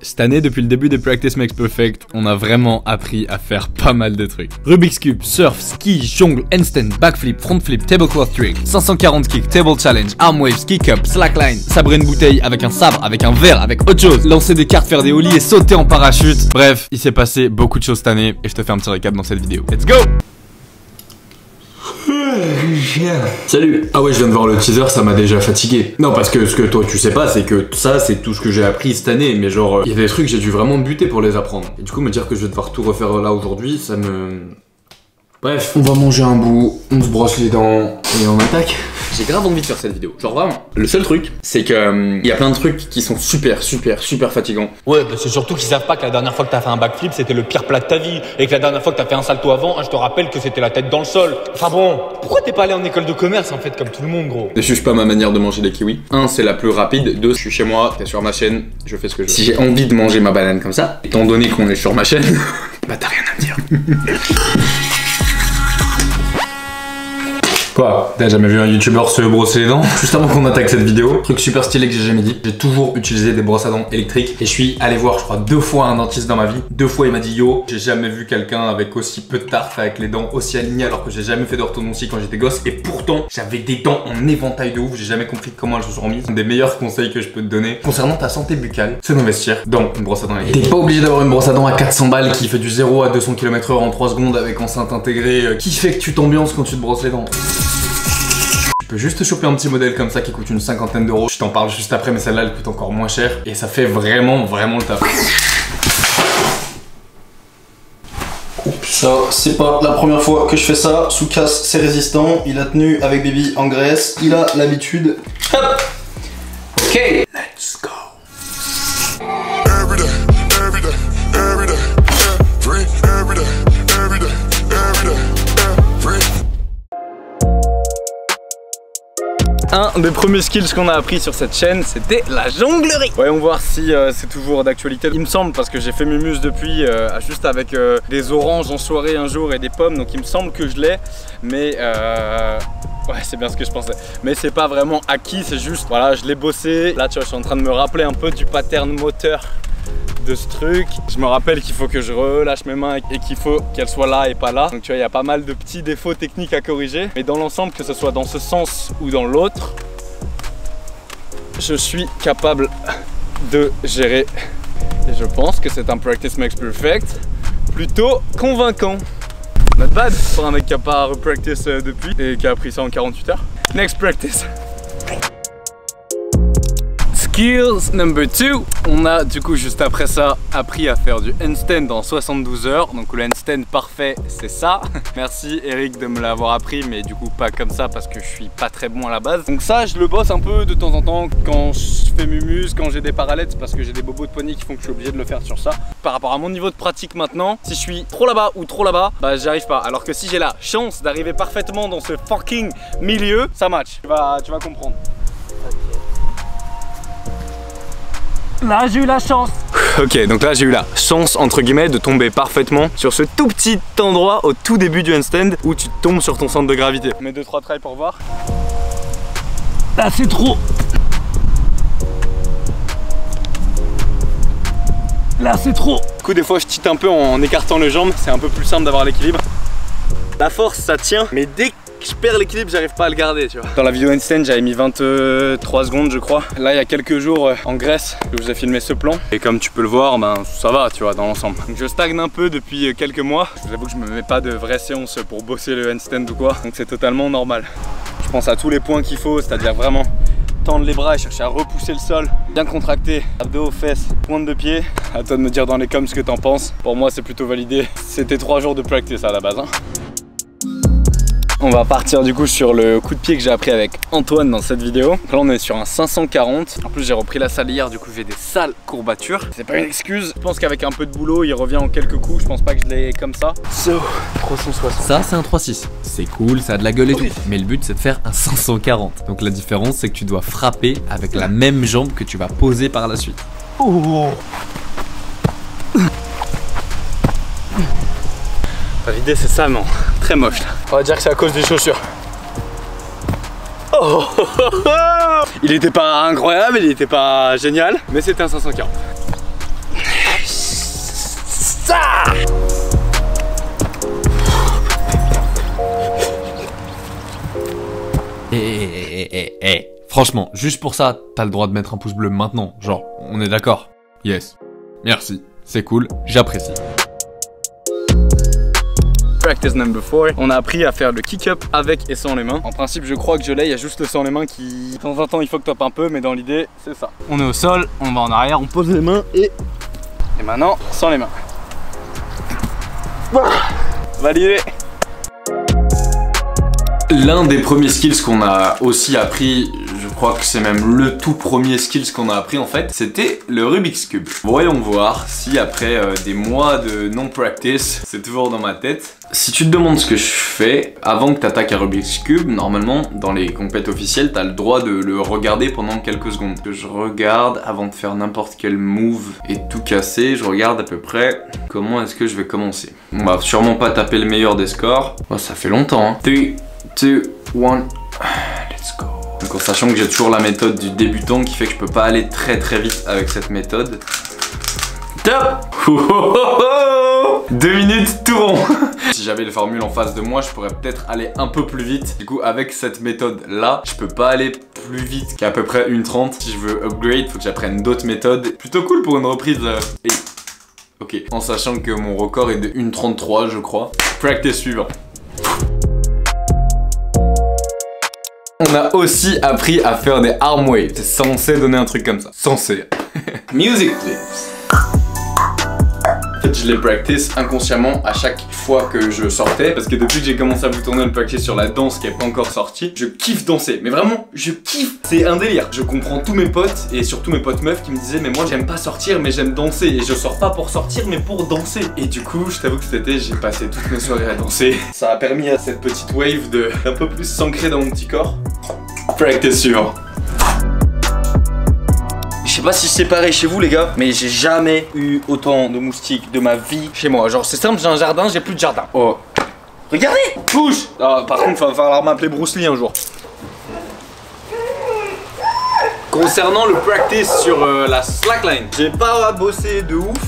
Cette année, depuis le début des Practice Makes Perfect, on a vraiment appris à faire pas mal de trucs. Rubik's Cube, surf, ski, jongle, handstand, backflip, front flip, tablecloth trick, 540 kick, table challenge, arm wave, ski cup, slackline, sabrer une bouteille avec un sabre, avec un verre, avec autre chose, lancer des cartes, faire des ollies et sauter en parachute. Bref, il s'est passé beaucoup de choses cette année et je te fais un petit récap dans cette vidéo. Let's go! Salut. Ah ouais, je viens de voir le teaser, ça m'a déjà fatigué. Non, parce que ce que toi tu sais pas, c'est que ça c'est tout ce que j'ai appris cette année, mais genre il y a des trucs j'ai dû vraiment buter pour les apprendre. Et du coup me dire que je vais devoir tout refaire là aujourd'hui, ça me... Bref, on va manger un bout, on se brosse les dents et on attaque. J'ai grave envie de faire cette vidéo, genre vraiment. Le seul truc, c'est que y a plein de trucs qui sont super fatigants. Ouais, bah c'est surtout qu'ils savent pas que la dernière fois que t'as fait un backflip, c'était le pire plat de ta vie. Et que la dernière fois que t'as fait un salto avant, je te rappelle que c'était la tête dans le sol. Enfin bon, pourquoi t'es pas allé en école de commerce en fait, comme tout le monde, gros? Ne juge pas ma manière de manger des kiwis. 1, c'est la plus rapide. 2, je suis chez moi, t'es sur ma chaîne, je fais ce que je veux. Si j'ai envie de manger ma banane comme ça, étant donné qu'on est sur ma chaîne, bah t'as rien à me dire. Quoi? T'as jamais vu un youtubeur se brosser les dents? Juste avant qu'on attaque cette vidéo, truc super stylé que j'ai jamais dit, j'ai toujours utilisé des brosses à dents électriques et je suis allé voir je crois 2 fois un dentiste dans ma vie. 2 fois il m'a dit yo, j'ai jamais vu quelqu'un avec aussi peu de tartre, avec les dents aussi alignées alors que j'ai jamais fait d'orthodontie quand j'étais gosse et pourtant j'avais des dents en éventail de ouf, j'ai jamais compris comment elles se sont remises. Un des meilleurs conseils que je peux te donner concernant ta santé buccale, c'est d'investir dans une brosse à dents électrique. T'es pas obligé d'avoir une brosse à dents à 400 balles qui fait du 0 à 200 km/h en 3 secondes avec enceinte intégrée qui fait que tu t'ambiances quand tu te brosses les dents. Tu peux juste te choper un petit modèle comme ça qui coûte une 50aine d'euros. Je t'en parle juste après, mais celle-là elle coûte encore moins cher et ça fait vraiment le taf. Ça, c'est pas la première fois que je fais ça. Soukas, c'est résistant. Il a tenu avec Baby en Grèce. Il a l'habitude. Hop. Ok. Let's go. Un des premiers skills qu'on a appris sur cette chaîne, c'était la jonglerie. Voyons voir si c'est toujours d'actualité. Il me semble, parce que j'ai fait Mumus depuis, juste avec des oranges en soirée un jour et des pommes, donc il me semble que je l'ai, mais ouais, c'est bien ce que je pensais. Mais c'est pas vraiment acquis, c'est juste, voilà, je l'ai bossé. Là, tu vois, je suis en train de me rappeler un peu du pattern moteur de ce truc. Je me rappelle qu'il faut que je relâche mes mains et qu'il faut qu'elles soient là et pas là. Donc tu vois, il y a pas mal de petits défauts techniques à corriger. Mais dans l'ensemble, que ce soit dans ce sens ou dans l'autre, je suis capable de gérer. Et je pense que c'est un Practice Makes Perfect plutôt convaincant. Not bad pour un mec qui a pas repractice depuis et qui a appris ça en 48 heures. Next practice. Skills number 2, on a du coup juste après ça appris à faire du handstand en 72 heures. Donc le handstand parfait, c'est ça. Merci Eric de me l'avoir appris, mais du coup pas comme ça parce que je suis pas très bon à la base. Donc ça, je le bosse un peu de temps en temps quand je fais mumus, quand j'ai des parallettes, parce que j'ai des bobos de poignet qui font que je suis obligé de le faire sur ça. Par rapport à mon niveau de pratique maintenant, si je suis trop là-bas ou trop là-bas, bah j'y arrive pas. Alors que si j'ai la chance d'arriver parfaitement dans ce fucking milieu, ça match. Tu vas comprendre. Là j'ai eu la chance. Ok, donc là j'ai eu la chance entre guillemets de tomber parfaitement sur ce tout petit endroit au tout début du handstand où tu tombes sur ton centre de gravité. Mets 2-3 tries pour voir. Là c'est trop. Là c'est trop. Du coup des fois je tite un peu en écartant les jambes, c'est un peu plus simple d'avoir l'équilibre. La force ça tient, mais dès que je perds l'équilibre, j'arrive pas à le garder, tu vois. Dans la vidéo handstand, j'avais mis 23 secondes, je crois. Là, il y a quelques jours en Grèce, je vous ai filmé ce plan. Et comme tu peux le voir, ben ça va, tu vois, dans l'ensemble. Donc je stagne un peu depuis quelques mois. Je vous avoue que je me mets pas de vraies séances pour bosser le handstand ou quoi. Donc c'est totalement normal. Je pense à tous les points qu'il faut, c'est-à-dire vraiment tendre les bras et chercher à repousser le sol. Bien contracté, abdos, fesses, pointe de pied. À toi de me dire dans les coms ce que t'en penses. Pour moi, c'est plutôt validé. C'était 3 jours de practice à la base, hein. On va partir du coup sur le coup de pied que j'ai appris avec Antoine dans cette vidéo. Là on est sur un 540. En plus j'ai repris la salle hier, du coup j'ai des sales courbatures. C'est pas une excuse. Je pense qu'avec un peu de boulot il revient en quelques coups. Je pense pas que je l'ai comme ça. So 360. Ça c'est un 3-6. C'est cool, ça a de la gueule et tout. Mais le but c'est de faire un 540. Donc la différence c'est que tu dois frapper avec la même jambe que tu vas poser par la suite. Oh. L'idée c'est ça, non, très moche là. On va dire que c'est à cause des chaussures. Oh. Il était pas incroyable, il était pas génial, mais c'était un 540. Franchement, juste pour ça, t'as le droit de mettre un pouce bleu maintenant. Genre, on est d'accord? Yes. Merci. C'est cool, j'apprécie. Practice number 4, on a appris à faire le kick-up avec et sans les mains. En principe, je crois que je l'ai, il y a juste le sans les mains qui... De temps en temps, il faut que top un peu, mais dans l'idée, c'est ça. On est au sol, on va en arrière, on pose les mains et maintenant, sans les mains. Validé. L'un des premiers skills qu'on a aussi appris, je crois que c'est même le tout premier skills qu'on a appris en fait, c'était le Rubik's Cube. Voyons voir si après des mois de non-practice, c'est toujours dans ma tête. Si tu te demandes ce que je fais, avant que tu attaques un Rubik's Cube, normalement, dans les compètes officielles, tu as le droit de le regarder pendant quelques secondes. Que je regarde avant de faire n'importe quel move et tout casser, je regarde à peu près comment est-ce que je vais commencer. On va sûrement pas taper le meilleur des scores. Oh, ça fait longtemps, hein. 3, 2, 1, let's go. Donc en sachant que j'ai toujours la méthode du débutant qui fait que je peux pas aller très vite avec cette méthode. Top. 2 minutes tout rond. Si j'avais les formules en face de moi, je pourrais peut-être aller un peu plus vite. Du coup, avec cette méthode là, je peux pas aller plus vite qu'à peu près 1:30. Si je veux upgrade, faut que j'apprenne d'autres méthodes. Plutôt cool pour une reprise. Ok, en sachant que mon record est de 1:33 je crois. Practice suivant. On a aussi appris à faire des arm weights. C'est censé donner un truc comme ça. Censé. Music please. En fait, je les practice inconsciemment à chaque fois que je sortais. Parce que depuis que j'ai commencé à vous tourner le practice sur la danse qui est pas encore sortie, je kiffe danser. Mais vraiment, je kiffe. C'est un délire. Je comprends tous mes potes et surtout mes potes meufs qui me disaient mais moi j'aime pas sortir mais j'aime danser. Et je sors pas pour sortir mais pour danser. Et du coup, je t'avoue que cet été, j'ai passé toutes mes soirées à danser. Ça a permis à cette petite wave de un peu plus s'ancrer dans mon petit corps. Practice suivant. Je sais pas si c'est pareil chez vous les gars, mais j'ai jamais eu autant de moustiques de ma vie chez moi. Genre c'est simple, j'ai un jardin, j'ai plus de jardin. Oh. Regardez. Bouge. Ah, par contre, va falloir m'appeler Bruce Lee un jour. Concernant le practice sur la slackline, j'ai pas bossé de ouf.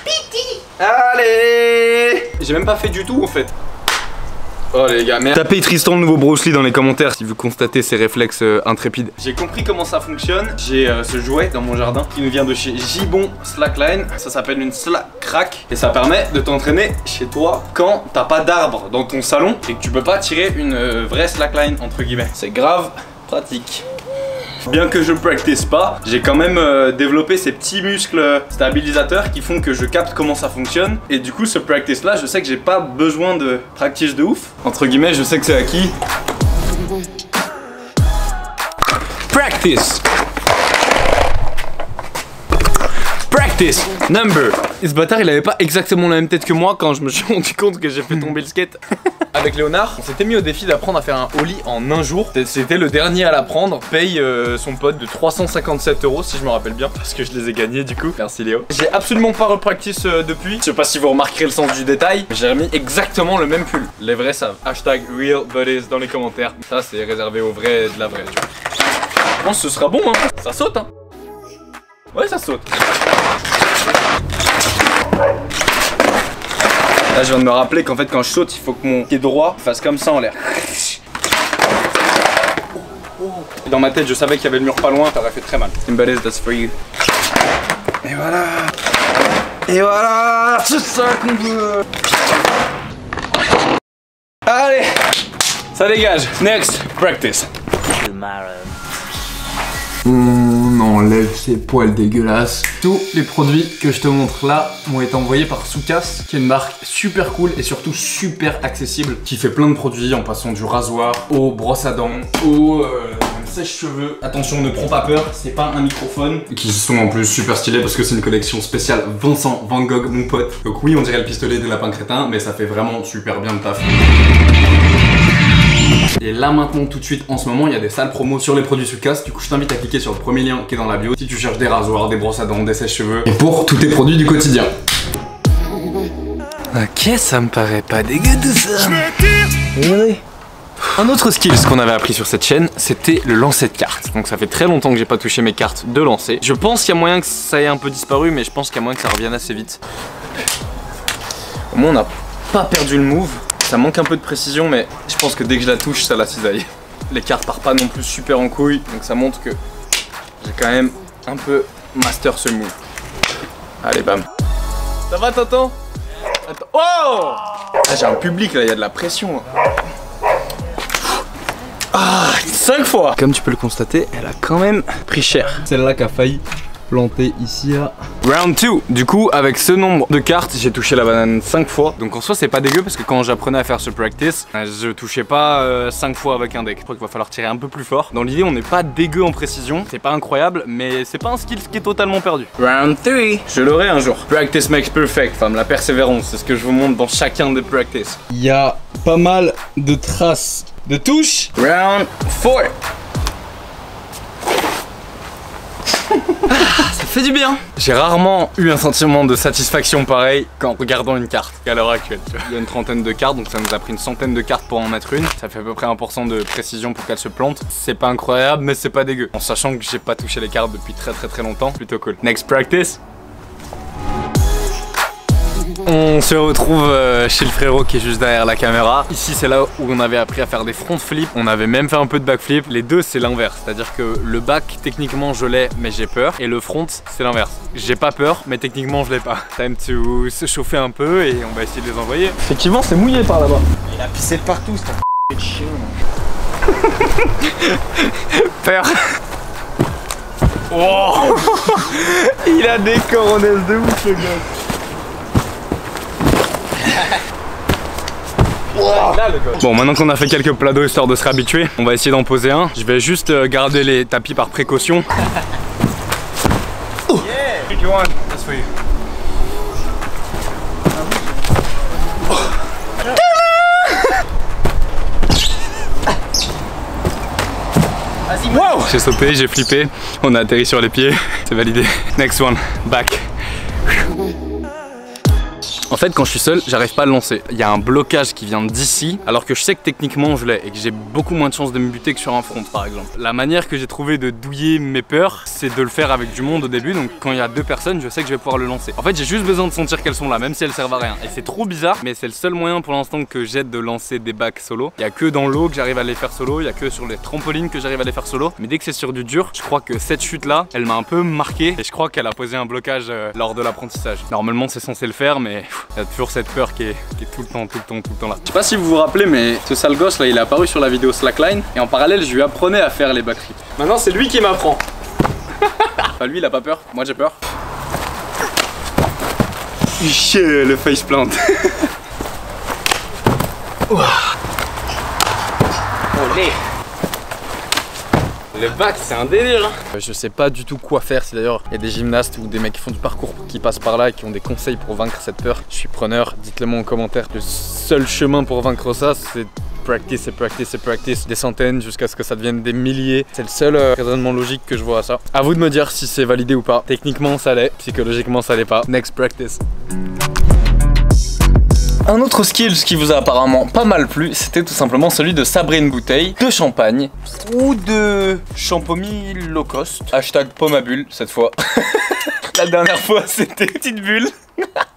Piti. Allez. J'ai même pas fait du tout en fait. Oh les gars, merde. Tapez Tristan le nouveau Bruce Lee dans les commentaires si vous constatez ses réflexes intrépides. J'ai compris comment ça fonctionne. J'ai ce jouet dans mon jardin qui nous vient de chez Gibbon Slackline. Ça s'appelle une slack crack et ça permet de t'entraîner chez toi quand t'as pas d'arbre dans ton salon et que tu peux pas tirer une vraie slackline entre guillemets. C'est grave pratique. Bien que je practice pas, j'ai quand même développé ces petits muscles stabilisateurs qui font que je capte comment ça fonctionne. Et du coup, ce practice là, je sais que j'ai pas besoin de practice de ouf. Entre guillemets, je sais que c'est acquis. Practice. Practice number. Et ce bâtard, il avait pas exactement la même tête que moi quand je me suis rendu compte que j'ai fait tomber le skate. Avec Léonard, on s'était mis au défi d'apprendre à faire un ollie en un jour. C'était le dernier à l'apprendre. Paye son pote de 357 € si je me rappelle bien, parce que je les ai gagnés du coup. Merci Léo. J'ai absolument pas repractice depuis. Je sais pas si vous remarquerez le sens du détail, mais j'ai remis exactement le même pull. Les vrais savent. Hashtag real buddies dans les commentaires. Ça c'est réservé aux vrais de la vraie. Tu vois. Je pense que ce sera bon hein. Ça saute hein. Ouais ça saute. Là je viens de me rappeler qu'en fait quand je saute il faut que mon pied droit fasse comme ça en l'air. Et dans ma tête je savais qu'il y avait le mur pas loin, ça aurait fait très mal. Timbales, that's for you. Et voilà. Et voilà. C'est ça qu'on veut. Allez. Ça dégage. Next practice. On enlève ces poils dégueulasses. Tous les produits que je te montre là m'ont été envoyés par Soukas, qui est une marque super cool et surtout super accessible, qui fait plein de produits en passant du rasoir aux brosses à dents, aux sèche-cheveux. Attention, ne prends pas peur, c'est pas un microphone. Qui sont en plus super stylés parce que c'est une collection spéciale Vincent Van Gogh, mon pote. Donc oui, on dirait le pistolet des lapins crétins, mais ça fait vraiment super bien le taf. Et là maintenant tout de suite en ce moment il y a des salles promos sur les produits Soukas. Du coup je t'invite à cliquer sur le premier lien qui est dans la bio si tu cherches des rasoirs, des brosses à dents, des sèche-cheveux et pour tous tes produits du quotidien. Ok, ça me paraît pas dégueu tout ça. Oui. Un autre skill qu'on avait appris sur cette chaîne, c'était le lancer de cartes. Donc ça fait très longtemps que j'ai pas touché mes cartes de lancer. Je pense qu'il y a moyen que ça ait un peu disparu, mais je pense qu'il y a moyen que ça revienne assez vite. Au moins on n'a pas perdu le move. Ça manque un peu de précision, mais je pense que dès que je la touche, ça la cisaille. les cartes partent pas non plus super en couille, donc ça montre que j'ai quand même un peu master ce move. Allez, bam. Ça va, Tonton? Attends. Oh! J'ai un public là, il y a de la pression. Ah, 5 fois. Comme tu peux le constater, elle a quand même pris cher. Celle-là qui a failli planter ici là. Round 2. Du coup, avec ce nombre de cartes, j'ai touché la banane 5 fois. Donc en soi, c'est pas dégueu parce que quand j'apprenais à faire ce practice, je touchais pas 5 fois avec un deck. Je crois qu'il va falloir tirer un peu plus fort. Dans l'idée, on n'est pas dégueu en précision. C'est pas incroyable, mais c'est pas un skill qui est totalement perdu. Round 3. Je l'aurai un jour. Practice makes perfect, femme. La persévérance, c'est ce que je vous montre dans chacun des practices. Il y a pas mal de traces de touches. Round 4. Ça fait du bien. J'ai rarement eu un sentiment de satisfaction pareil qu'en regardant une carte qu'à l'heure actuelle. Il y a une trentaine de cartes, donc ça nous a pris une centaine de cartes pour en mettre une. Ça fait à peu près 1% de précision pour qu'elle se plante. C'est pas incroyable, mais c'est pas dégueu. En sachant que j'ai pas touché les cartes depuis très longtemps, plutôt cool. Next practice. On se retrouve chez le frérot qui est juste derrière la caméra. Ici c'est là où on avait appris à faire des front flips. On avait même fait un peu de backflip. Les deux c'est l'inverse, c'est-à-dire que le back techniquement je l'ai mais j'ai peur. Et le front c'est l'inverse. J'ai pas peur mais techniquement je l'ai pas. Time to se chauffer un peu et on va essayer de les envoyer. Effectivement c'est mouillé par là-bas. Il a pissé de partout, c'est un de chien. Peur. Oh. Il a des coronets de ouf le gars. Bon, maintenant qu'on a fait quelques plats d'eau histoire de se réhabituer, on va essayer d'en poser un. Je vais juste garder les tapis par précaution. Wow! J'ai sauté, j'ai flippé, on a atterri sur les pieds, c'est validé. Next one, back. En fait, quand je suis seul, j'arrive pas à le lancer. Il y a un blocage qui vient d'ici, alors que je sais que techniquement je l'ai et que j'ai beaucoup moins de chances de me buter que sur un front par exemple. La manière que j'ai trouvé de douiller mes peurs, c'est de le faire avec du monde au début. Donc quand il y a 2 personnes, je sais que je vais pouvoir le lancer. En fait, j'ai juste besoin de sentir qu'elles sont là, même si elles servent à rien. Et c'est trop bizarre, mais c'est le seul moyen pour l'instant que j'ai de lancer des backs solo. Il y a que dans l'eau que j'arrive à les faire solo, il y a que sur les trampolines que j'arrive à les faire solo. Mais dès que c'est sur du dur, je crois que cette chute là, elle m'a un peu marqué et je crois qu'elle a posé un blocage lors de l'apprentissage. Normalement, c'est censé le faire, mais il y a toujours cette peur qui est tout le temps là. Je sais pas si vous vous rappelez, mais ce sale gosse là, il est apparu sur la vidéo Slackline et en parallèle, je lui apprenais à faire les backflips. Maintenant, c'est lui qui m'apprend. Enfin, lui, il a pas peur, moi j'ai peur. Le faceplant. Olé. Le back c'est un délire. Je sais pas du tout quoi faire, si d'ailleurs il y a des gymnastes ou des mecs qui font du parcours qui passent par là et qui ont des conseils pour vaincre cette peur. Je suis preneur, dites-le moi en commentaire. Le seul chemin pour vaincre ça c'est practice et practice et practice, des centaines jusqu'à ce que ça devienne des milliers. C'est le seul raisonnement logique que je vois à ça. À vous de me dire si c'est validé ou pas. Techniquement ça l'est, psychologiquement ça l'est pas. Next practice. Un autre skill qui vous a apparemment pas mal plu, c'était tout simplement celui de sabrer une bouteille de champagne ou de champomis low cost. Hashtag pomme à bulle cette fois. La dernière fois c'était petite bulle.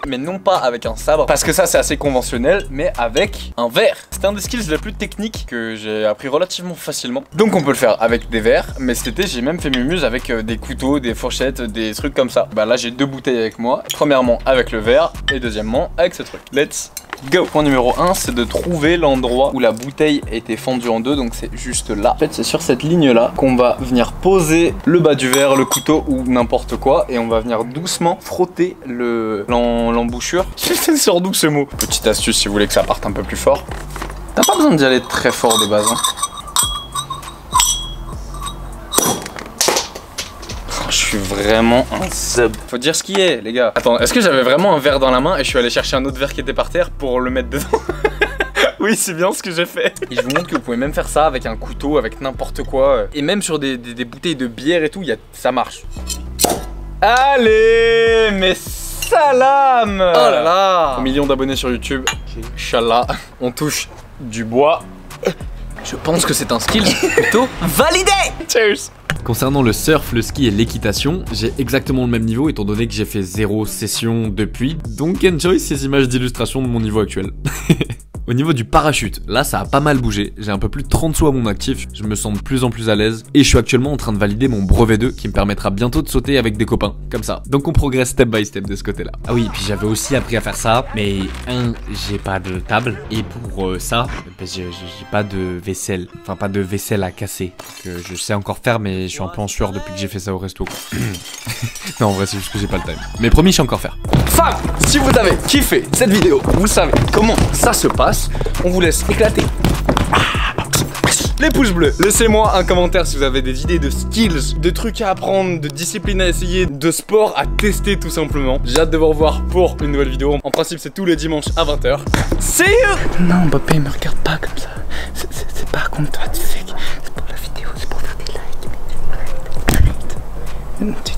Mais non pas avec un sabre, parce que ça c'est assez conventionnel, mais avec un verre. C'est un des skills les plus techniques que j'ai appris relativement facilement. Donc on peut le faire avec des verres, mais cet été j'ai même fait mumuse avec des couteaux, des fourchettes, des trucs comme ça. Bah là j'ai 2 bouteilles avec moi, premièrement avec le verre et deuxièmement avec ce truc. Let's go. Point numéro 1, c'est de trouver l'endroit où la bouteille était fendue en deux, donc c'est juste là. En fait c'est sur cette ligne là qu'on va venir poser le bas du verre, le couteau ou n'importe quoi, et on va venir doucement frotter l'embouchure. C'est sur d'où ce mot. Petite astuce si vous voulez que ça parte un peu plus fort. T'as pas besoin d'y aller très fort de base hein. Je suis vraiment un sub. Faut dire ce qui est les gars. Attends, est-ce que j'avais vraiment un verre dans la main et je suis allé chercher un autre verre qui était par terre pour le mettre dedans? Oui, c'est bien ce que j'ai fait. Et je vous montre que vous pouvez même faire ça avec un couteau, avec n'importe quoi. Et même sur des bouteilles de bière et tout, ça marche. Allez, mais salam! Oh là là! 1 million d'abonnés sur YouTube. Inch'Allah, on touche du bois. Je pense que c'est un skill plutôt validé! Cheers! Concernant le surf, le ski et l'équitation, j'ai exactement le même niveau étant donné que j'ai fait 0 session depuis, donc enjoy ces images d'illustration de mon niveau actuel. Au niveau du parachute, là ça a pas mal bougé. J'ai un peu plus de 30 sous à mon actif. Je me sens de plus en plus à l'aise. Et je suis actuellement en train de valider mon brevet 2 qui me permettra bientôt de sauter avec des copains. Comme ça. Donc on progresse step by step de ce côté-là. Ah oui, puis j'avais aussi appris à faire ça. Mais j'ai pas de table. Et pour ça, j'ai pas de vaisselle. Enfin, pas de vaisselle à casser. Que je sais encore faire, mais je suis un peu en sueur depuis que j'ai fait ça au resto. Non, en vrai, c'est juste que j'ai pas le time. Mais promis, je sais encore faire. Femme, si vous avez kiffé cette vidéo, vous savez comment ça se passe. On vous laisse éclater les pouces bleus. Laissez-moi un commentaire si vous avez des idées de skills, de trucs à apprendre, de disciplines à essayer, de sport à tester tout simplement. J'ai hâte de vous revoir pour une nouvelle vidéo. En principe, c'est tous les dimanches à 20h. See you! Non, Mbappé, me regarde pas comme ça. C'est pas contre toi, tu sais que c'est pour la vidéo, c'est pour faire des likes. Mais arrête.